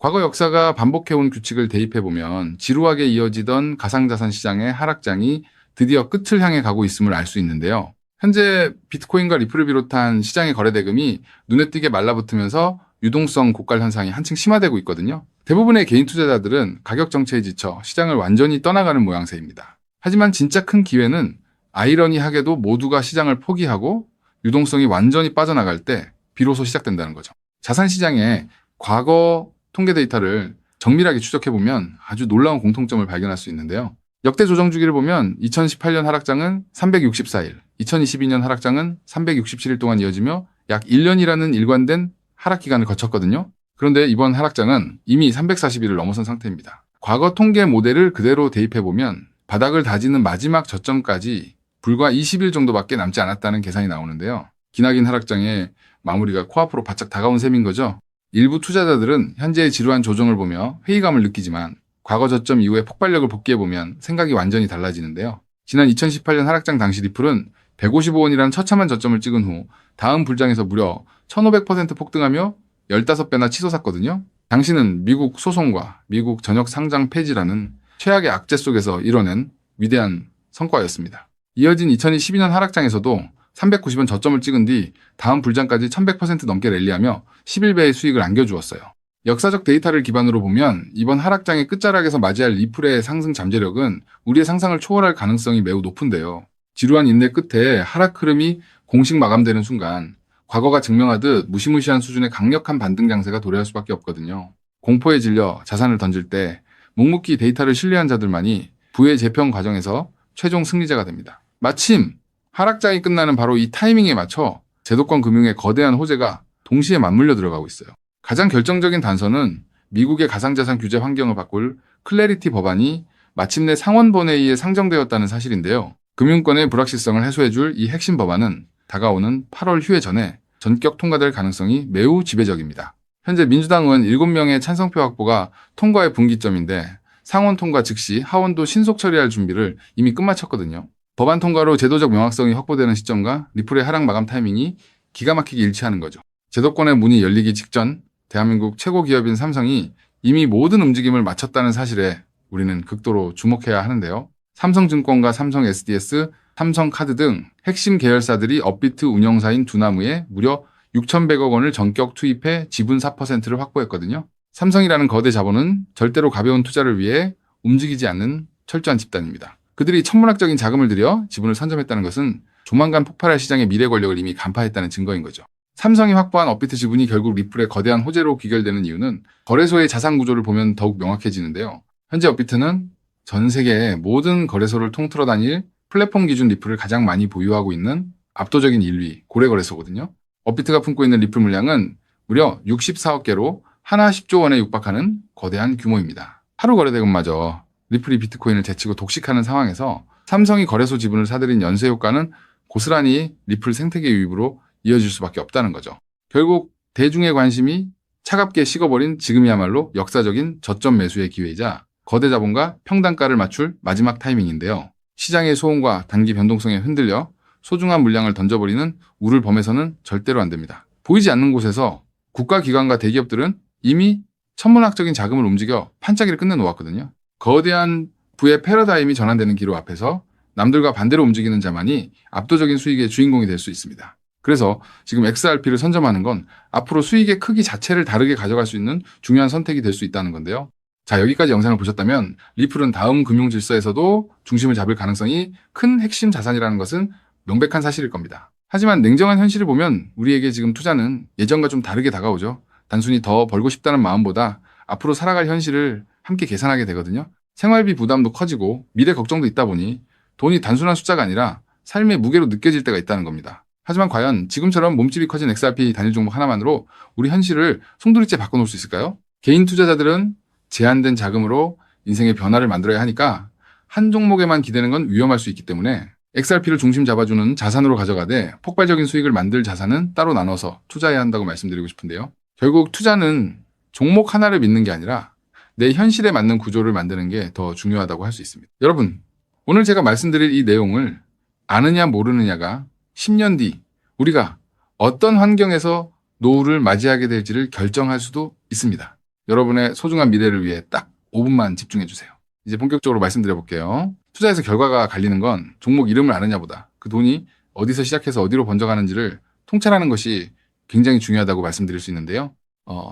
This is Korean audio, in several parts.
과거 역사가 반복해온 규칙을 대입해보면 지루하게 이어지던 가상자산 시장의 하락장이 드디어 끝을 향해 가고 있음을 알 수 있는데요. 현재 비트코인과 리플을 비롯한 시장의 거래 대금이 눈에 띄게 말라붙으면서 유동성 고갈 현상이 한층 심화되고 있거든요. 대부분의 개인 투자자들은 가격 정체에 지쳐 시장을 완전히 떠나가는 모양새입니다. 하지만 진짜 큰 기회는 아이러니하게도 모두가 시장을 포기하고 유동성이 완전히 빠져나갈 때 비로소 시작된다는 거죠. 자산 시장의 과거 통계 데이터를 정밀하게 추적해보면 아주 놀라운 공통점을 발견할 수 있는데요. 역대 조정 주기를 보면 2018년 하락장은 364일, 2022년 하락장은 367일 동안 이어지며 약 1년이라는 일관된 하락 기간을 거쳤거든요. 그런데 이번 하락장은 이미 340일을 넘어선 상태입니다. 과거 통계 모델을 그대로 대입해보면 바닥을 다지는 마지막 저점까지 불과 20일 정도밖에 남지 않았다는 계산이 나오는데요. 기나긴 하락장의 마무리가 코앞으로 바짝 다가온 셈인 거죠. 일부 투자자들은 현재의 지루한 조정을 보며 회의감을 느끼지만 과거 저점 이후의 폭발력을 복귀해보면 생각이 완전히 달라지는데요. 지난 2018년 하락장 당시 리플은 155원이라는 처참한 저점을 찍은 후 다음 불장에서 무려 1500% 폭등하며 15배나 치솟았거든요. 당시는 미국 소송과 미국 전역 상장 폐지라는 최악의 악재 속에서 이뤄낸 위대한 성과였습니다. 이어진 2012년 하락장에서도 390원 저점을 찍은 뒤 다음 불장까지 1100% 넘게 랠리하며 11배의 수익을 안겨주었어요. 역사적 데이터를 기반으로 보면 이번 하락장의 끝자락에서 맞이할 리플의 상승 잠재력은 우리의 상상을 초월할 가능성이 매우 높은데요. 지루한 인내 끝에 하락 흐름이 공식 마감되는 순간 과거가 증명하듯 무시무시한 수준의 강력한 반등 장세가 도래할 수밖에 없거든요. 공포에 질려 자산을 던질 때 묵묵히 데이터를 신뢰한 자들만이 부의 재평 과정에서 최종 승리자가 됩니다. 마침 하락장이 끝나는 바로 이 타이밍에 맞춰 제도권 금융의 거대한 호재가 동시에 맞물려 들어가고 있어요. 가장 결정적인 단서는 미국의 가상자산 규제 환경을 바꿀 클래리티 법안이 마침내 상원본회의에 상정되었다는 사실인데요. 금융권의 불확실성을 해소해줄 이 핵심 법안은 다가오는 8월 휴회 전에 전격 통과될 가능성이 매우 지배적입니다. 현재 민주당은 7명의 찬성표 확보가 통과의 분기점인데 상원 통과 즉시 하원도 신속 처리할 준비를 이미 끝마쳤거든요. 법안 통과로 제도적 명확성이 확보되는 시점과 리플의 하락 마감 타이밍이 기가 막히게 일치하는 거죠. 제도권의 문이 열리기 직전 대한민국 최고 기업인 삼성이 이미 모든 움직임을 마쳤다는 사실에 우리는 극도로 주목해야 하는데요. 삼성증권과 삼성 SDS, 삼성카드 등 핵심 계열사들이 업비트 운영사인 두나무에 무려 6,100억 원을 전격 투입해 지분 4%를 확보했거든요. 삼성이라는 거대 자본은 절대로 가벼운 투자를 위해 움직이지 않는 철저한 집단입니다. 그들이 천문학적인 자금을 들여 지분을 선점했다는 것은 조만간 폭발할 시장의 미래 권력을 이미 간파했다는 증거인 거죠. 삼성이 확보한 업비트 지분이 결국 리플의 거대한 호재로 귀결되는 이유는 거래소의 자산 구조를 보면 더욱 명확해지는데요. 현재 업비트는 전 세계의 모든 거래소를 통틀어 다닐 플랫폼 기준 리플을 가장 많이 보유하고 있는 압도적인 1위 고래 거래소거든요. 업비트가 품고 있는 리플 물량은 무려 64억 개로 하나 10조 원에 육박하는 거대한 규모입니다. 하루 거래 대금마저 리플이 비트코인을 제치고 독식하는 상황에서 삼성이 거래소 지분을 사들인 연쇄 효과는 고스란히 리플 생태계 유입으로 이어질 수밖에 없다는 거죠. 결국 대중의 관심이 차갑게 식어버린 지금이야말로 역사적인 저점 매수의 기회이자 거대 자본과 평단가를 맞출 마지막 타이밍인데요. 시장의 소음과 단기 변동성에 흔들려 소중한 물량을 던져버리는 우를 범해서는 절대로 안 됩니다. 보이지 않는 곳에서 국가기관과 대기업들은 이미 천문학적인 자금을 움직여 판짜기를 끝내놓았거든요. 거대한 부의 패러다임이 전환되는 기로 앞에서 남들과 반대로 움직이는 자만이 압도적인 수익의 주인공이 될 수 있습니다. 그래서 지금 XRP를 선점하는 건 앞으로 수익의 크기 자체를 다르게 가져갈 수 있는 중요한 선택이 될 수 있다는 건데요. 자, 여기까지 영상을 보셨다면 리플은 다음 금융 질서에서도 중심을 잡을 가능성이 큰 핵심 자산이라는 것은 명백한 사실일 겁니다. 하지만 냉정한 현실을 보면 우리에게 지금 투자는 예전과 좀 다르게 다가오죠. 단순히 더 벌고 싶다는 마음보다 앞으로 살아갈 현실을 함께 계산하게 되거든요. 생활비 부담도 커지고 미래 걱정도 있다 보니 돈이 단순한 숫자가 아니라 삶의 무게로 느껴질 때가 있다는 겁니다. 하지만 과연 지금처럼 몸집이 커진 XRP 단일 종목 하나만으로 우리 현실을 송두리째 바꿔놓을 수 있을까요? 개인 투자자들은 제한된 자금으로 인생의 변화를 만들어야 하니까 한 종목에만 기대는 건 위험할 수 있기 때문에 XRP를 중심 잡아주는 자산으로 가져가되 폭발적인 수익을 만들 자산은 따로 나눠서 투자해야 한다고 말씀드리고 싶은데요. 결국 투자는 종목 하나를 믿는 게 아니라 내 현실에 맞는 구조를 만드는 게 더 중요하다고 할 수 있습니다. 여러분, 오늘 제가 말씀드릴 이 내용을 아느냐 모르느냐가 10년 뒤 우리가 어떤 환경에서 노후를 맞이하게 될지를 결정할 수도 있습니다. 여러분의 소중한 미래를 위해 딱 5분만 집중해주세요. 이제 본격적으로 말씀드려볼게요. 투자에서 결과가 갈리는 건 종목 이름을 아느냐보다 그 돈이 어디서 시작해서 어디로 번져가는지를 통찰하는 것이 굉장히 중요하다고 말씀드릴 수 있는데요.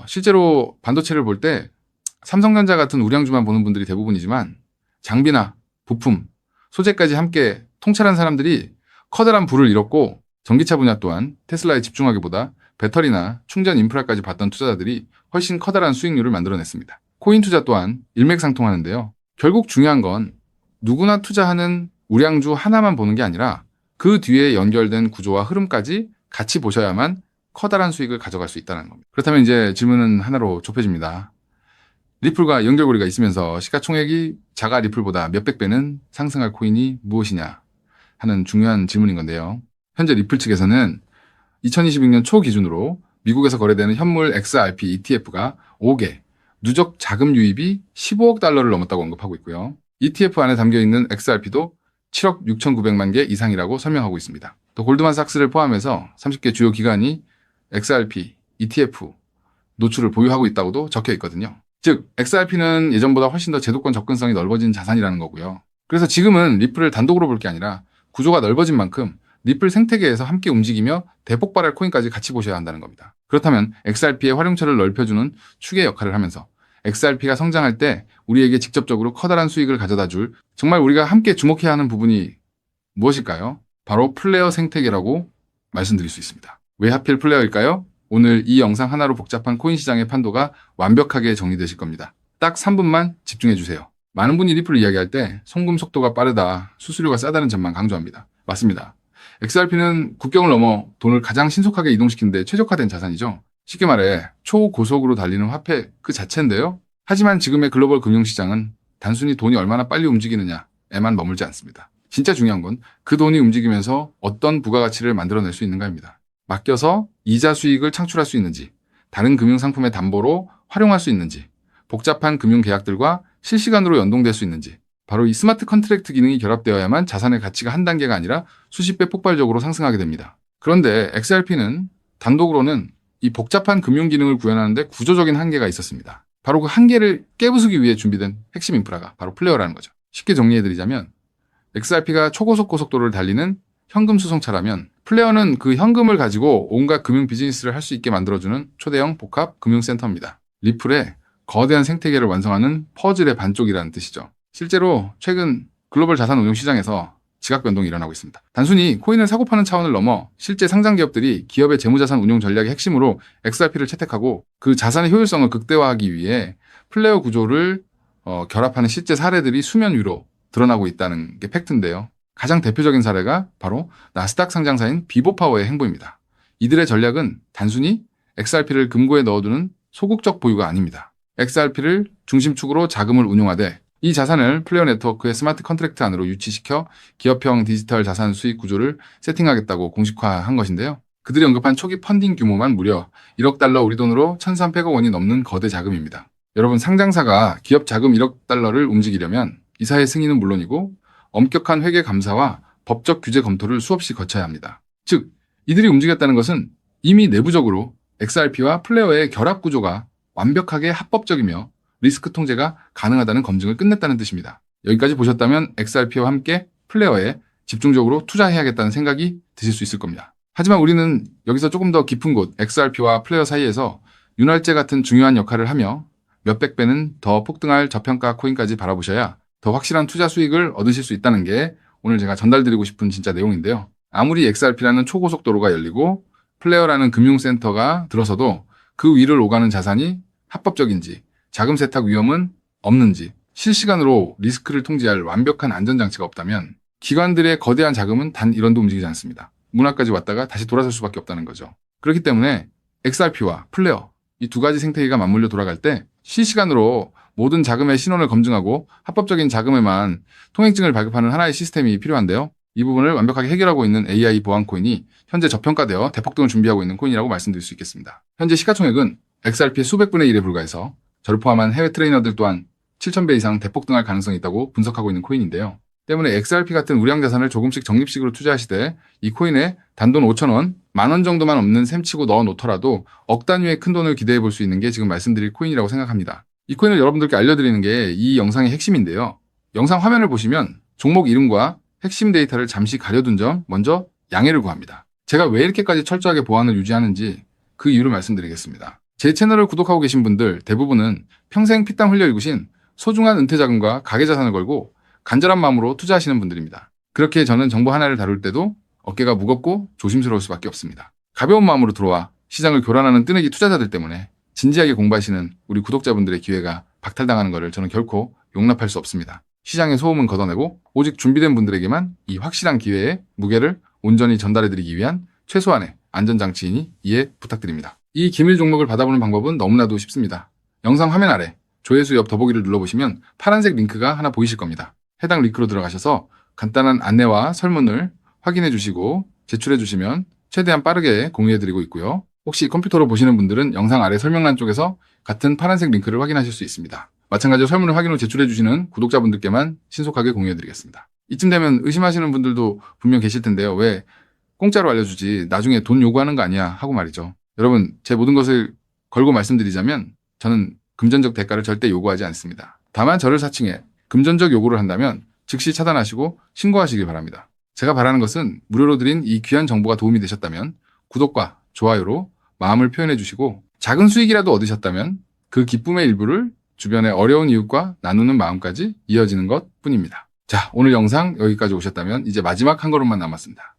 실제로 반도체를 볼 때 삼성전자 같은 우량주만 보는 분들이 대부분이지만 장비나 부품, 소재까지 함께 통찰한 사람들이 커다란 부를 잃었고 전기차 분야 또한 테슬라에 집중하기보다 배터리나 충전 인프라까지 봤던 투자자들이 훨씬 커다란 수익률을 만들어냈습니다. 코인 투자 또한 일맥상통하는데요. 결국 중요한 건 누구나 투자하는 우량주 하나만 보는 게 아니라 그 뒤에 연결된 구조와 흐름까지 같이 보셔야만 커다란 수익을 가져갈 수 있다는 겁니다. 그렇다면 이제 질문은 하나로 좁혀집니다. 리플과 연결고리가 있으면서 시가총액이 자가 리플보다 몇백 배는 상승할 코인이 무엇이냐 하는 중요한 질문인 건데요. 현재 리플 측에서는 2026년 초 기준으로 미국에서 거래되는 현물 XRP ETF가 5개, 누적 자금 유입이 15억 달러를 넘었다고 언급하고 있고요. ETF 안에 담겨있는 XRP도 7억 6,900만 개 이상이라고 설명하고 있습니다. 또 골드만삭스를 포함해서 30개 주요 기관이 XRP, ETF 노출을 보유하고 있다고도 적혀 있거든요. 즉, XRP는 예전보다 훨씬 더 제도권 접근성이 넓어진 자산이라는 거고요. 그래서 지금은 리플을 단독으로 볼 게 아니라 구조가 넓어진 만큼 리플 생태계에서 함께 움직이며 대폭발할 코인까지 같이 보셔야 한다는 겁니다. 그렇다면 XRP의 활용처를 넓혀주는 축의 역할을 하면서 XRP가 성장할 때 우리에게 직접적으로 커다란 수익을 가져다 줄 정말 우리가 함께 주목해야 하는 부분이 무엇일까요? 바로 플레이어 생태계라고 말씀드릴 수 있습니다. 왜 하필 플레이어일까요? 오늘 이 영상 하나로 복잡한 코인 시장의 판도가 완벽하게 정리되실 겁니다. 딱 3분만 집중해주세요. 많은 분이 리플을 이야기할 때 송금 속도가 빠르다, 수수료가 싸다는 점만 강조합니다. 맞습니다. XRP는 국경을 넘어 돈을 가장 신속하게 이동시키는 데 최적화된 자산이죠. 쉽게 말해 초고속으로 달리는 화폐 그 자체인데요. 하지만 지금의 글로벌 금융시장은 단순히 돈이 얼마나 빨리 움직이느냐에만 머물지 않습니다. 진짜 중요한 건 그 돈이 움직이면서 어떤 부가가치를 만들어낼 수 있는가입니다. 맡겨서 이자 수익을 창출할 수 있는지, 다른 금융상품의 담보로 활용할 수 있는지, 복잡한 금융계약들과 실시간으로 연동될 수 있는지, 바로 이 스마트 컨트랙트 기능이 결합되어야만 자산의 가치가 한 단계가 아니라 수십 배 폭발적으로 상승하게 됩니다. 그런데 XRP는 단독으로는 이 복잡한 금융 기능을 구현하는데 구조적인 한계가 있었습니다. 바로 그 한계를 깨부수기 위해 준비된 핵심 인프라가 바로 플레이어라는 거죠. 쉽게 정리해드리자면 XRP가 초고속 고속도로를 달리는 현금 수송차라면 플레이어는 그 현금을 가지고 온갖 금융 비즈니스를 할 수 있게 만들어주는 초대형 복합 금융센터입니다. 리플의 거대한 생태계를 완성하는 퍼즐의 반쪽이라는 뜻이죠. 실제로 최근 글로벌 자산 운용 시장에서 지각 변동이 일어나고 있습니다. 단순히 코인을 사고 파는 차원을 넘어 실제 상장 기업들이 기업의 재무자산 운용 전략의 핵심으로 XRP를 채택하고 그 자산의 효율성을 극대화하기 위해 플레이어 구조를 결합하는 실제 사례들이 수면 위로 드러나고 있다는 게 팩트인데요. 가장 대표적인 사례가 바로 나스닥 상장사인 비보파워의 행보입니다. 이들의 전략은 단순히 XRP를 금고에 넣어두는 소극적 보유가 아닙니다. XRP를 중심축으로 자금을 운용하되 이 자산을 플레이어 네트워크의 스마트 컨트랙트 안으로 유치시켜 기업형 디지털 자산 수익 구조를 세팅하겠다고 공식화한 것인데요. 그들이 언급한 초기 펀딩 규모만 무려 1억 달러 우리 돈으로 1,300억 원이 넘는 거대 자금입니다. 여러분, 상장사가 기업 자금 1억 달러를 움직이려면 이사의 승인은 물론이고 엄격한 회계 감사와 법적 규제 검토를 수없이 거쳐야 합니다. 즉, 이들이 움직였다는 것은 이미 내부적으로 XRP와 플레이어의 결합 구조가 완벽하게 합법적이며 리스크 통제가 가능하다는 검증을 끝냈다는 뜻입니다. 여기까지 보셨다면 XRP와 함께 플레이어에 집중적으로 투자해야겠다는 생각이 드실 수 있을 겁니다. 하지만 우리는 여기서 조금 더 깊은 곳 XRP와 플레이어 사이에서 윤활제 같은 중요한 역할을 하며 몇백 배는 더 폭등할 저평가 코인까지 바라보셔야 더 확실한 투자 수익을 얻으실 수 있다는 게 오늘 제가 전달드리고 싶은 진짜 내용인데요. 아무리 XRP라는 초고속도로가 열리고 플레이어라는 금융센터가 들어서도 그 위를 오가는 자산이 합법적인지, 자금 세탁 위험은 없는지, 실시간으로 리스크를 통제할 완벽한 안전장치가 없다면 기관들의 거대한 자금은 단 1원도 움직이지 않습니다. 문화까지 왔다가 다시 돌아설 수밖에 없다는 거죠. 그렇기 때문에 XRP와 플레이어, 이 두 가지 생태계가 맞물려 돌아갈 때 실시간으로 모든 자금의 신원을 검증하고 합법적인 자금에만 통행증을 발급하는 하나의 시스템이 필요한데요. 이 부분을 완벽하게 해결하고 있는 AI 보안 코인이 현재 저평가되어 대폭등을 준비하고 있는 코인이라고 말씀드릴 수 있겠습니다. 현재 시가총액은 XRP의 수백 분의 1에 불과해서 저를 포함한 해외 트레이너들 또한 7,000배 이상 대폭등할 가능성이 있다고 분석하고 있는 코인인데요. 때문에 XRP 같은 우량 자산을 조금씩 적립식으로 투자하시되 이 코인에 단돈 5,000원, 10,000원 정도만 없는 셈치고 넣어 놓더라도 억 단위의 큰 돈을 기대해 볼 수 있는 게 지금 말씀드릴 코인이라고 생각합니다. 이 코인을 여러분들께 알려드리는 게 이 영상의 핵심인데요. 영상 화면을 보시면 종목 이름과 핵심 데이터를 잠시 가려둔 점 먼저 양해를 구합니다. 제가 왜 이렇게까지 철저하게 보안을 유지하는지 그 이유를 말씀드리겠습니다. 제 채널을 구독하고 계신 분들 대부분은 평생 피땀 흘려 일구신 소중한 은퇴자금과 가계자산을 걸고 간절한 마음으로 투자하시는 분들입니다. 그렇게 저는 정보 하나를 다룰 때도 어깨가 무겁고 조심스러울 수밖에 없습니다. 가벼운 마음으로 들어와 시장을 교란하는 뜨내기 투자자들 때문에 진지하게 공부하시는 우리 구독자분들의 기회가 박탈당하는 것을 저는 결코 용납할 수 없습니다. 시장의 소음은 걷어내고 오직 준비된 분들에게만 이 확실한 기회의 무게를 온전히 전달해드리기 위한 최소한의 안전장치이니 이해 부탁드립니다. 이 기밀 종목을 받아보는 방법은 너무나도 쉽습니다. 영상 화면 아래 조회수 옆 더보기를 눌러보시면 파란색 링크가 하나 보이실 겁니다. 해당 링크로 들어가셔서 간단한 안내와 설문을 확인해 주시고 제출해 주시면 최대한 빠르게 공유해드리고 있고요. 혹시 컴퓨터로 보시는 분들은 영상 아래 설명란 쪽에서 같은 파란색 링크를 확인하실 수 있습니다. 마찬가지로 설문을 확인 후 제출해 주시는 구독자분들께만 신속하게 공유해드리겠습니다. 이쯤 되면 의심하시는 분들도 분명 계실 텐데요. 왜 공짜로 알려주지 나중에 돈 요구하는 거 아니야 하고 말이죠. 여러분, 제 모든 것을 걸고 말씀드리자면 저는 금전적 대가를 절대 요구하지 않습니다. 다만 저를 사칭해 금전적 요구를 한다면 즉시 차단하시고 신고하시길 바랍니다. 제가 바라는 것은 무료로 드린 이 귀한 정보가 도움이 되셨다면 구독과 좋아요로 마음을 표현해 주시고 작은 수익이라도 얻으셨다면 그 기쁨의 일부를 주변의 어려운 이웃과 나누는 마음까지 이어지는 것 뿐입니다. 자, 오늘 영상 여기까지 오셨다면 이제 마지막 한 걸음만 남았습니다.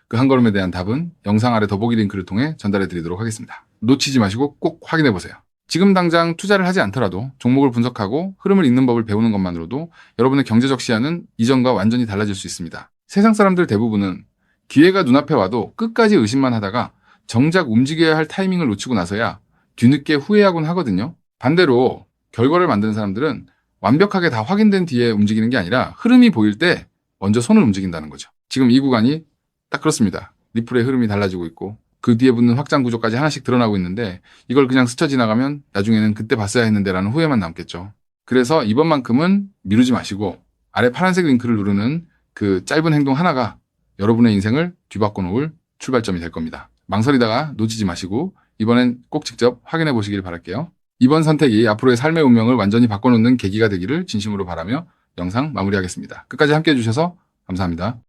그 한 걸음에 대한 답은 영상 아래 더보기 링크를 통해 전달해 드리도록 하겠습니다. 놓치지 마시고 꼭 확인해 보세요. 지금 당장 투자를 하지 않더라도 종목을 분석하고 흐름을 읽는 법을 배우는 것만으로도 여러분의 경제적 시야는 이전과 완전히 달라질 수 있습니다. 세상 사람들 대부분은 기회가 눈앞에 와도 끝까지 의심만 하다가 정작 움직여야 할 타이밍을 놓치고 나서야 뒤늦게 후회하곤 하거든요. 반대로 결과를 만드는 사람들은 완벽하게 다 확인된 뒤에 움직이는 게 아니라 흐름이 보일 때 먼저 손을 움직인다는 거죠. 지금 이 구간이 딱 그렇습니다. 리플의 흐름이 달라지고 있고 그 뒤에 붙는 확장 구조까지 하나씩 드러나고 있는데 이걸 그냥 스쳐 지나가면 나중에는 그때 봤어야 했는데 라는 후회만 남겠죠. 그래서 이번만큼은 미루지 마시고 아래 파란색 링크를 누르는 그 짧은 행동 하나가 여러분의 인생을 뒤바꿔 놓을 출발점이 될 겁니다. 망설이다가 놓치지 마시고 이번엔 꼭 직접 확인해 보시길 바랄게요. 이번 선택이 앞으로의 삶의 운명을 완전히 바꿔놓는 계기가 되기를 진심으로 바라며 영상 마무리하겠습니다. 끝까지 함께해 주셔서 감사합니다.